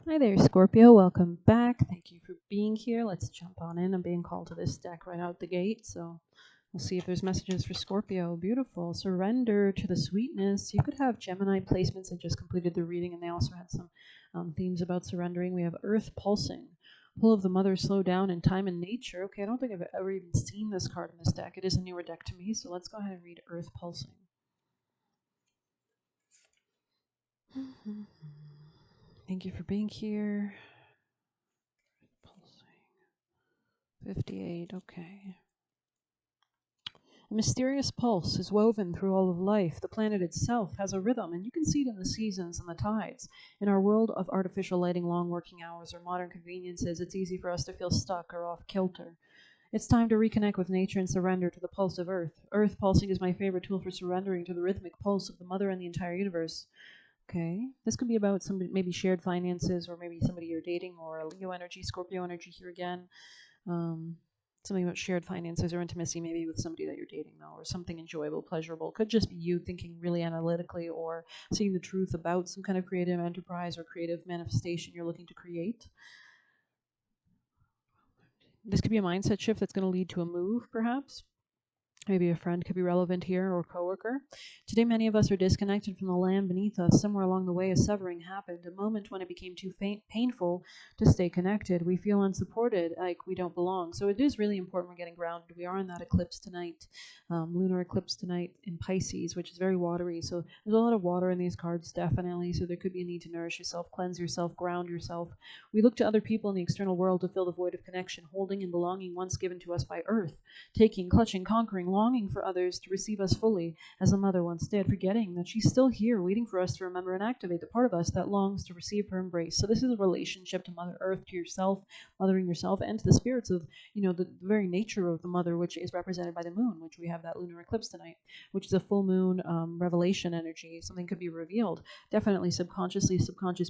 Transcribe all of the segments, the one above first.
Hi there, Scorpio. Welcome back. Thank you for being here. Let's jump on in. I'm being called to this deck right out the gate, so we'll see if there's messages for Scorpio. Beautiful. Surrender to the sweetness. You could have Gemini placements. I just completed the reading, and they also had some themes about surrendering. We have Earth pulsing. Pull of the Mother, slow down in time and nature. Okay, I don't think I've ever even seen this card in this deck. It is a newer deck to me, so let's go ahead and read Earth pulsing. Thank you for being here. Pulsing. 58, okay. A mysterious pulse is woven through all of life. The planet itself has a rhythm, and you can see it in the seasons and the tides. In our world of artificial lighting, long working hours, or modern conveniences, it's easy for us to feel stuck or off kilter. It's time to reconnect with nature and surrender to the pulse of Earth. Earth pulsing is my favorite tool for surrendering to the rhythmic pulse of the Mother and the entire universe. Okay, this could be about somebody, maybe shared finances, or maybe somebody you're dating, or a Leo energy, Scorpio energy here again. Something about shared finances or intimacy, maybe with somebody that you're dating, though, or something enjoyable, pleasurable. Could just be you thinking really analytically or seeing the truth about some kind of creative enterprise or creative manifestation you're looking to create. This could be a mindset shift that's going to lead to a move, perhaps. Maybe a friend could be relevant here, or a coworker. Today, many of us are disconnected from the land beneath us. Somewhere along the way, a severing happened, a moment when it became too painful to stay connected. We feel unsupported, like we don't belong. So it is really important we're getting grounded. We are in that eclipse tonight, lunar eclipse tonight in Pisces, which is very watery. So there's a lot of water in these cards, definitely. So there could be a need to nourish yourself, cleanse yourself, ground yourself. We look to other people in the external world to fill the void of connection, holding and belonging once given to us by Earth, taking, clutching, conquering, longing for others to receive us fully, as the Mother once did, forgetting that she's still here, waiting for us to remember and activate the part of us that longs to receive her embrace. So this is a relationship to Mother Earth, to yourself, mothering yourself, and to the spirits of, the very nature of the Mother, which is represented by the moon, which we have that lunar eclipse tonight, which is a full moon revelation energy. Something could be revealed. Definitely subconscious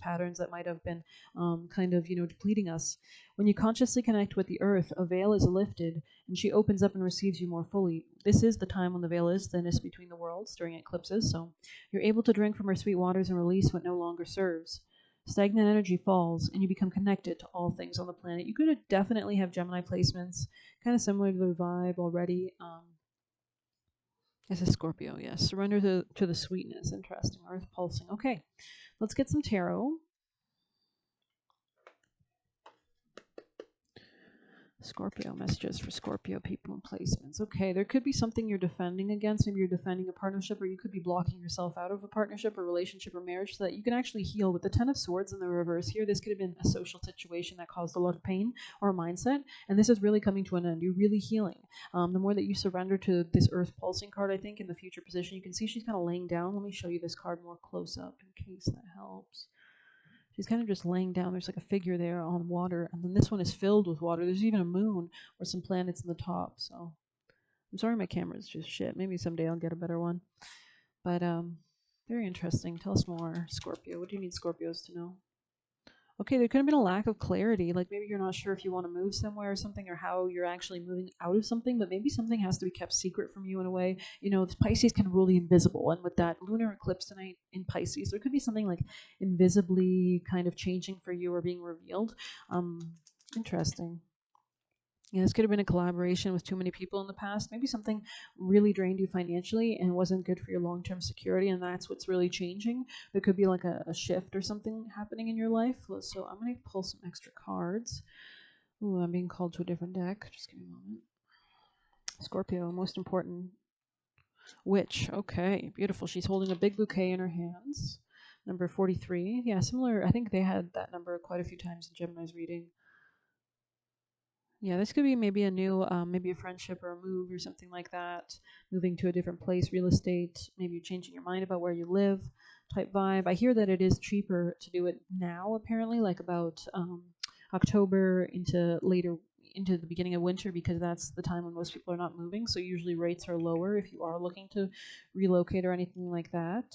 patterns that might have been depleting us. When you consciously connect with the Earth, a veil is lifted, and she opens up and receives you more fully. This is the time when the veil is thinnest between the worlds during eclipses, so you're able to drink from her sweet waters and release what no longer serves. Stagnant energy falls, and you become connected to all things on the planet. You could definitely have Gemini placements, kind of similar to the vibe already. As a Scorpio, yes. Surrender to the sweetness. Interesting. Earth pulsing. Okay, let's get some tarot. Scorpio messages for Scorpio people and placements. Okay, there could be something you're defending against. Maybe you're defending a partnership, or you could be blocking yourself out of a partnership or relationship or marriage so that you can actually heal. With the Ten of Swords in the reverse here, this could have been a social situation that caused a lot of pain or a mindset, and this is really coming to an end. You're really healing. The more that you surrender to this Earth pulsing card, I think, in the future position, you can see she's kind of laying down. Let me show you this card more close up in case that helps. She's kind of just laying down. There's like a figure there on water, and then this one is filled with water. There's even a moon or some planets in the top. So I'm sorry my camera's just shit. Maybe someday I'll get a better one. But very interesting. Tell us more, Scorpio. What do you need Scorpios to know? Okay, there could have been a lack of clarity. Like maybe you're not sure if you want to move somewhere or something, or how you're actually moving out of something, but maybe something has to be kept secret from you in a way. Pisces can rule the invisible, and with that lunar eclipse tonight in Pisces, there could be something like invisibly kind of changing for you or being revealed. Interesting. Yeah, this could have been a collaboration with too many people in the past. Maybe something really drained you financially and wasn't good for your long-term security, and that's what's really changing. There could be like a shift or something happening in your life. So I'm going to pull some extra cards. Ooh, I'm being called to a different deck. Just give me a moment. Scorpio, most important. Witch. Okay, beautiful. She's holding a big bouquet in her hands. Number 43. Yeah, similar. I think they had that number quite a few times in Gemini's reading. Yeah, this could be maybe a new, maybe a friendship or a move or something like that. Moving to a different place, real estate. Maybe you're changing your mind about where you live, type vibe. I hear that it is cheaper to do it now, apparently, like about October into the beginning of winter, because that's the time when most people are not moving. So usually rates are lower if you are looking to relocate or anything like that.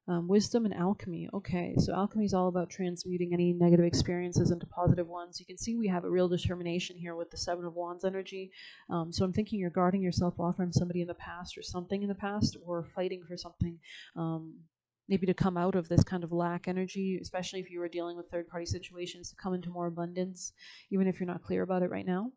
Wisdom and alchemy. Okay, so alchemy is all about transmuting any negative experiences into positive ones. You can see we have a real determination here with the Seven of Wands energy. So I'm thinking you're guarding yourself off from somebody in the past or something in the past, or fighting for something. maybe to come out of this kind of lack energy, especially if you were dealing with third-party situations, to come into more abundance, even if you're not clear about it right now.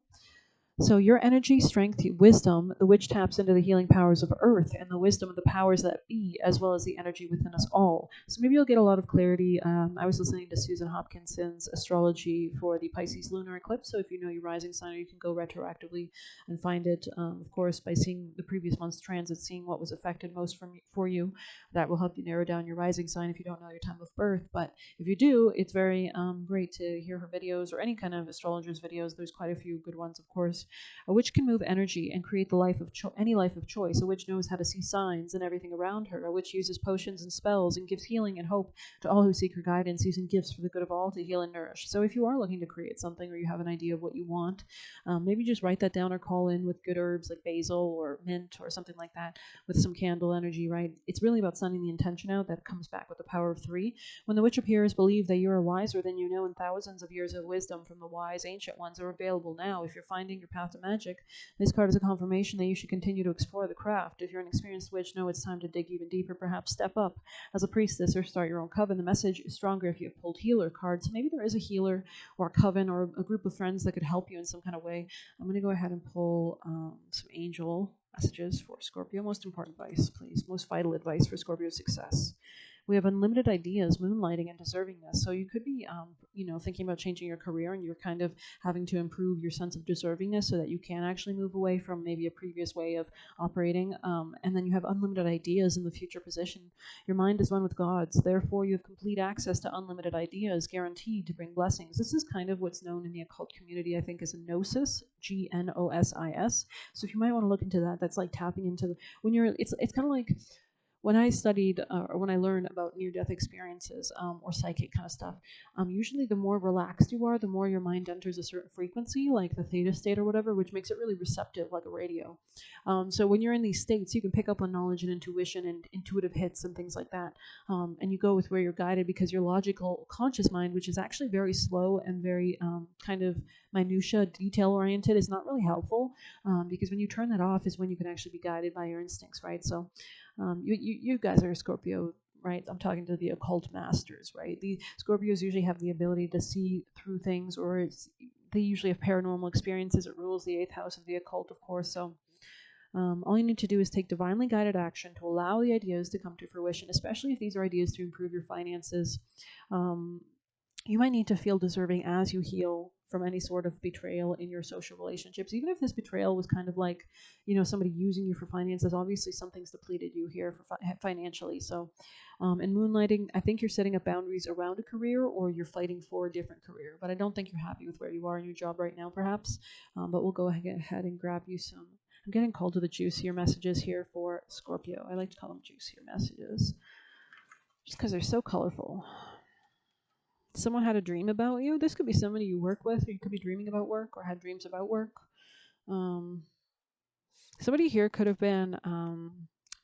So your energy, strength, wisdom, the witch taps into the healing powers of earth and the wisdom of the powers that be, as well as the energy within us all. So maybe you'll get a lot of clarity. I was listening to Susan Hopkinson's astrology for the Pisces lunar eclipse. So if you know your rising sign, you can go retroactively and find it, of course, by seeing the previous month's transit, seeing what was affected most for you. That will help you narrow down your rising sign if you don't know your time of birth. But if you do, it's very great to hear her videos or any kind of astrologer's videos. There's quite a few good ones, of course. A witch can move energy and create the life of any life of choice. A witch knows how to see signs and everything around her. A witch uses potions and spells and gives healing and hope to all who seek her guidance, using gifts for the good of all to heal and nourish. So if you are looking to create something or you have an idea of what you want, maybe just write that down or call in with good herbs like basil or mint or something like that with some candle energy, right? It's really about sending the intention out that comes back with the power of 3. When the witch appears, believe that you are wiser than you know, and thousands of years of wisdom from the wise ancient ones are available now. If you're finding your path to magic, this card is a confirmation that you should continue to explore the craft. If you're an experienced witch, know it's time to dig even deeper, perhaps step up as a priestess or start your own coven. The message is stronger if you have pulled healer cards. So maybe there is a healer or a coven or a group of friends that could help you in some kind of way. I'm going to go ahead and pull some angel messages for Scorpio. Most important advice, please. Most vital advice for Scorpio success. We have unlimited ideas, moonlighting, and deservingness. So you could be, thinking about changing your career, and you're kind of having to improve your sense of deservingness so that you can actually move away from maybe a previous way of operating. And then you have unlimited ideas in the future position. Your mind is one with God's. Therefore, you have complete access to unlimited ideas, guaranteed to bring blessings. This is kind of what's known in the occult community, I think, as a gnosis, Gnosis. So if you might want to look into that, that's like tapping into it's kind of like when I studied or when I learned about near-death experiences or psychic kind of stuff, usually the more relaxed you are, the more your mind enters a certain frequency, like the theta state or whatever, which makes it really receptive, like a radio. So when you're in these states, you can pick up on knowledge and intuition and intuitive hits and things like that. And you go with where you're guided because your logical conscious mind, which is actually very slow and very kind of minutia, detail-oriented, is not really helpful because when you turn that off is when you can actually be guided by your instincts, right? So you guys are Scorpio, right? I'm talking to the occult masters, right? The Scorpios usually have the ability to see through things, or they usually have paranormal experiences. It rules the 8th house of the occult, of course. So all you need to do is take divinely guided action to allow the ideas to come to fruition, especially if these are ideas to improve your finances. You might need to feel deserving as you heal from any sort of betrayal in your social relationships. Even if this betrayal was kind of like, somebody using you for finances, obviously something's depleted you here for financially. So in moonlighting, I think you're setting up boundaries around a career or you're fighting for a different career. But I don't think you're happy with where you are in your job right now, perhaps. But we'll go ahead and grab you some. I'm getting called to the juicier messages here for Scorpio. I like to call them juicier messages just because they're so colorful. Someone had a dream about you. This could be somebody you work with, or you could be dreaming about work or had dreams about work. Somebody here could have been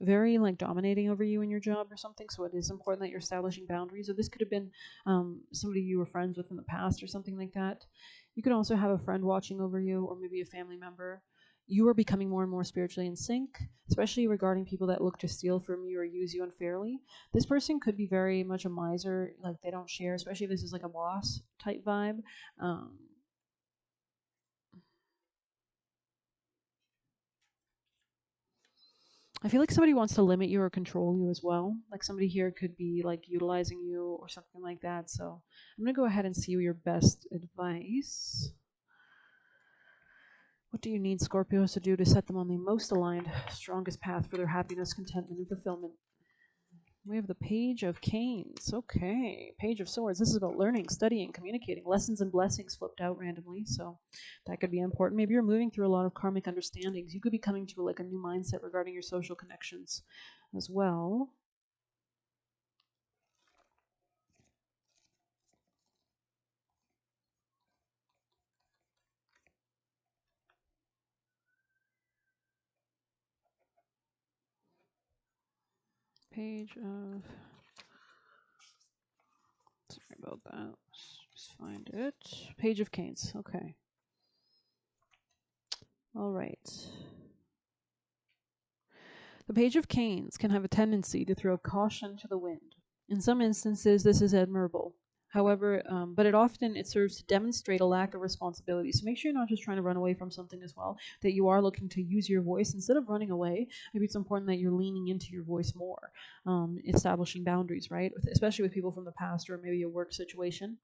very like dominating over you in your job or something. So it is important that you're establishing boundaries. Or this could have been somebody you were friends with in the past or something like that. You could also have a friend watching over you, or maybe a family member. You are becoming more and more spiritually in sync, especially regarding people that look to steal from you or use you unfairly. This person could be very much a miser, like they don't share, especially if this is like a boss type vibe. I feel like somebody wants to limit you or control you as well. Like somebody here could be like utilizing you or something like that. So I'm going to go ahead and see your best advice. What do you need Scorpios to do to set them on the most aligned, strongest path for their happiness, contentment, and fulfillment? We have the Page of Canes. Okay. Page of Swords. This is about learning, studying, communicating. Lessons and blessings flipped out randomly, so that could be important. Maybe you're moving through a lot of karmic understandings. You could be coming to like a new mindset regarding your social connections as well. Page of... Sorry about that. Just find it. Page of Canes. Okay. All right. The Page of Canes can have a tendency to throw caution to the wind. In some instances, this is admirable. However, but it serves to demonstrate a lack of responsibility. So make sure you're not just trying to run away from something as well, that you are looking to use your voice instead of running away. Maybe it's important that you're leaning into your voice more, establishing boundaries, right? Especially with people from the past or maybe a work situation.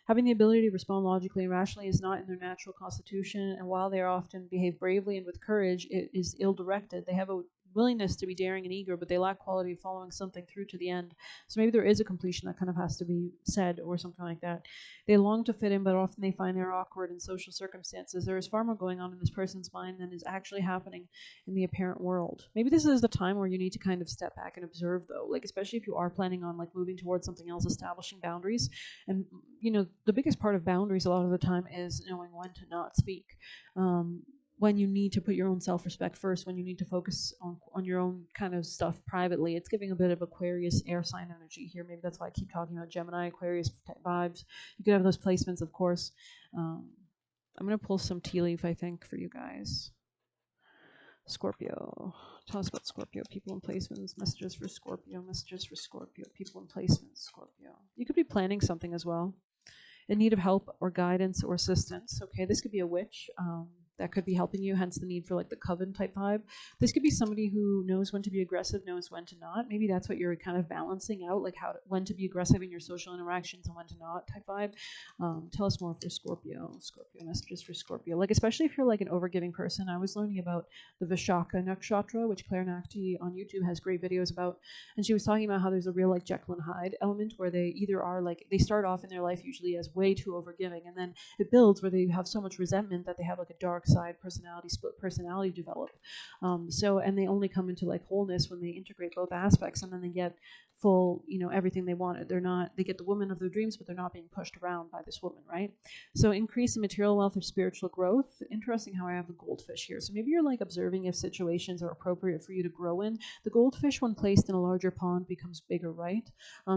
Having the ability to respond logically and rationally is not in their natural constitution, and while they often behave bravely and with courage, it is ill-directed. They have a willingness to be daring and eager, but they lack quality of following something through to the end. So maybe there is a completion that kind of has to be said or something like that. They long to fit in, but often they find they're awkward in social circumstances. There is far more going on in this person's mind than is actually happening in the apparent world. Maybe this is the time where you need to kind of step back and observe, though, like especially if you are planning on like moving towards something else, establishing boundaries. And the biggest part of boundaries a lot of the time is knowing when to not speak. When you need to put your own self-respect first, when you need to focus on your own kind of stuff privately. It's giving a bit of Aquarius air sign energy here. Maybe that's why I keep talking about Gemini, Aquarius vibes. You could have those placements, of course. I'm going to pull some tea leaf, I think, for you guys. Scorpio. Tell us about Scorpio, people and placements, messages for Scorpio, people and placements, Scorpio. You could be planning something as well. In need of help or guidance or assistance. Okay, this could be a witch that could be helping you, hence the need for like the coven type vibe. This could be somebody who knows when to be aggressive, knows when to not. Maybe that's what you're kind of balancing out, like when to be aggressive in your social interactions and when to not type vibe. Tell us more for Scorpio. Scorpio messages for Scorpio. Like especially if you're like an overgiving person. I was learning about the Vishaka Nakshatra, which Claire Nakti on YouTube has great videos about, and she was talking about how there's a real like Jekyll and Hyde element where they either are like they start off in their life usually as way too overgiving, and then it builds where they have so much resentment that they have like a dark side personality, split personality develop. And they only come into like wholeness when they integrate both aspects, and then they get full, everything they wanted. They get the woman of their dreams, but they're not being pushed around by this woman, right? So increase in material wealth or spiritual growth. Interesting how I have the goldfish here. So maybe you're like observing if situations are appropriate for you to grow in. The goldfish, when placed in a larger pond, becomes bigger, right?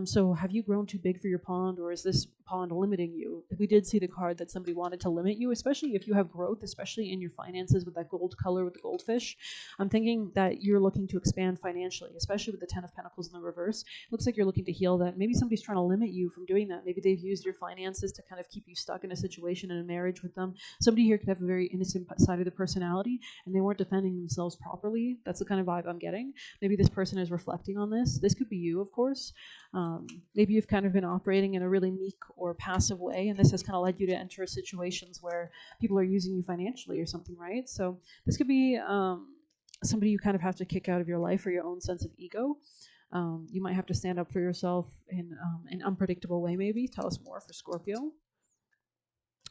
So have you grown too big for your pond, or is this pond limiting you? We did see the card that somebody wanted to limit you, especially if you have growth, especially in your finances with that gold color with the goldfish. I'm thinking that you're looking to expand financially, especially with the Ten of Pentacles in the reverse. It looks like you're looking to heal that. Maybe somebody's trying to limit you from doing that. Maybe they've used your finances to kind of keep you stuck in a situation in a marriage with them. Somebody here could have a very innocent side of the personality, and they weren't defending themselves properly. That's the kind of vibe I'm getting. Maybe this person is reflecting on this. This could be you, of course. Maybe you've kind of been operating in a really meek or passive way, and this has kind of led you to enter situations where people are using you financially or something, right? So this could be somebody you kind of have to kick out of your life for your own sense of ego. You might have to stand up for yourself in an unpredictable way, maybe. Tell us more for Scorpio.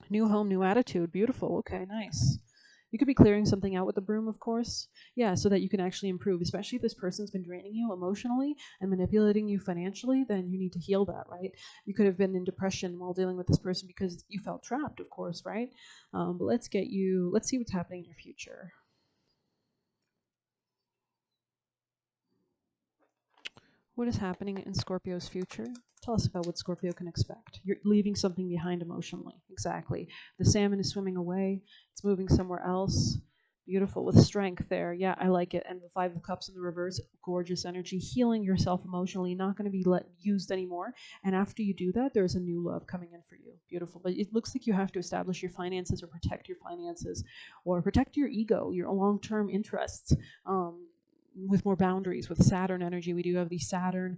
New home, new attitude. Beautiful. Okay, nice. You could be clearing something out with the broom, of course. Yeah, so that you can actually improve, especially if this person's been draining you emotionally and manipulating you financially, then you need to heal that, right? You could have been in depression while dealing with this person because you felt trapped, of course, right? But let's see what's happening in your future. What is happening in Scorpio's future? Tell us about what Scorpio can expect. You're leaving something behind emotionally. Exactly. The salmon is swimming away. It's moving somewhere else. Beautiful, with strength there. Yeah, I like it. And the Five of Cups in the reverse, gorgeous energy. Healing yourself emotionally, not going to be used anymore. And after you do that, there's a new love coming in for you. Beautiful. But it looks like you have to establish your finances or protect your finances or protect your ego, your long-term interests. With more boundaries. With Saturn energy, we do have the Saturn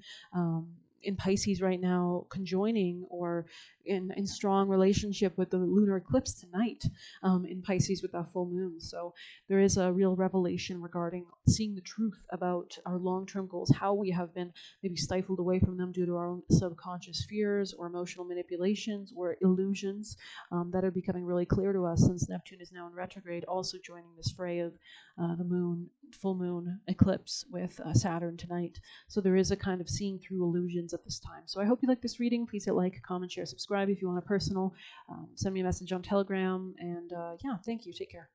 in Pisces right now conjoining or in strong relationship with the lunar eclipse tonight in Pisces with that full moon. So there is a real revelation regarding seeing the truth about our long-term goals, how we have been maybe stifled away from them due to our own subconscious fears or emotional manipulations or illusions that are becoming really clear to us since Neptune is now in retrograde, also joining this fray of the moon, full moon eclipse with Saturn tonight. So there is a kind of seeing through illusions at this time. So I hope you like this reading. Please hit like, comment, share, subscribe if you want a personal. Send me a message on Telegram. And yeah, thank you. Take care.